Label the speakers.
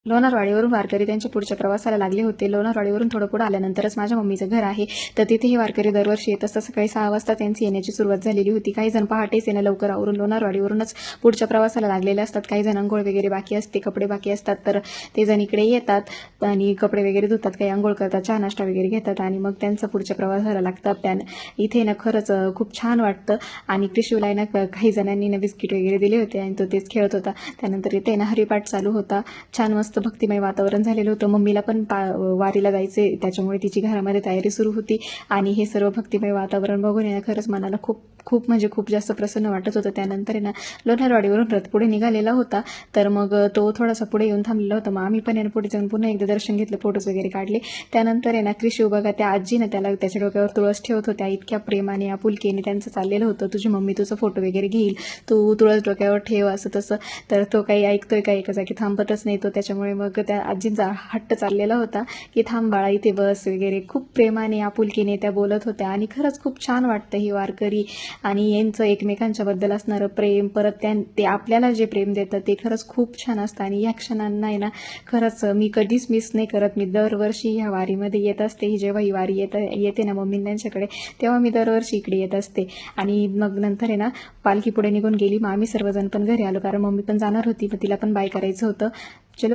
Speaker 1: लोणारवाडीवरून वारकरी त्यांच्या पुढच्या प्रवासाला लागले होते. लोणारवाडीवरून थोडं पुढे आल्यानंतरच माझ्या मम्मीचं घर आहे. तर तिथे हे वारकरी दरवर्षी येत असतात. सकाळी 6 वाजता त्यांची येण्याची सुरुवात झालेली होती. काही जण पहाटेच येणं लवकर आवरून लोणारवाडीवरूनच पुढच्या प्रवासाला लागलेले असतात. काही जण अंघोळ वगैरे बाकी असते, कपडे बाकी असतात, तर ते जण इकडे येतात आणि कपडे वगैरे धुतात, काही अंघोळ करतात, चहा नाश्ता वगैरे घेतात आणि मग त्यांचं पुढच्या प्रवासाला लागतात. इथे ना खरंच खूप छान वाटतं. आणि कृषीला ना काही जणांनी ना बिस्किट वगैरे दिले होते आणि तो तेच खेळत होता. त्यानंतर इथे ना हरिपाठ चालू होता. छान मस्त भक्तिमय वातावरण झालेलं होतं. मम्मीला पण वारीला जायचे, त्याच्यामुळे तिची घरामध्ये तयारी सुरू होती आणि हे सर्व भक्तिमय वातावरण बघून आहे ना खरंच मनाला खूप खूप म्हणजे खूप जास्त प्रसन्न वाटत होतं. त्यानंतर आहे ना लोणारवाडीवरून रथ पुढे निघालेला होता. तर मग तो थोडासा पुढे येऊन थांबलेला होता. मग आम्ही पण आहे ना पुढे जाऊन पुन्हा एकदा दर्शन घेतलं, फोटोज वगैरे काढले. त्यानंतर आहे ना कृषी बघा त्या आजीनं त्याला त्याच्या डोक्यावर तुळस ठेवत होत्या. इतक्या प्रेमाने आपुलकीने त्यांचं चाललेलं होतं, तुझी मम्मी तुझं फोटो वगैरे घेईल, तू तुळस डोक्यावर ठेव, असं तसं. तर तो काही ऐकतोय का, एका जागी थांबतच नाही तो. त्याच्यामुळे मग त्या आजींचा हट्ट चाललेला होता की थांब बाळा इथे बस वगैरे. खूप प्रेमाने आपुलकीने त्या बोलत होत्या आणि खरंच खूप छान वाटतं ही वारकरी आणि यांचं एकमेकांच्याबद्दल असणारं प्रेम, परत ते आपल्याला जे प्रेम देतं ते खरंच खूप छान असतं. आणि या क्षणांना आहे ना खरंच मी कधीच मिस नाही करत. मी दरवर्षी ह्या वारीमध्ये येत असते. जेव्हा ही वारी येते ना मम्मी त्यांच्याकडे, तेव्हा मी दरवर्षी इकडे येत असते. आणि मग नंतर आहे ना पालखी पुढे निघून गेली. मग आम्ही सर्वजण पण घरी आलो, कारण मम्मी पण जाणार होती, मग तिला पण बाय करायचं होतं. चलो.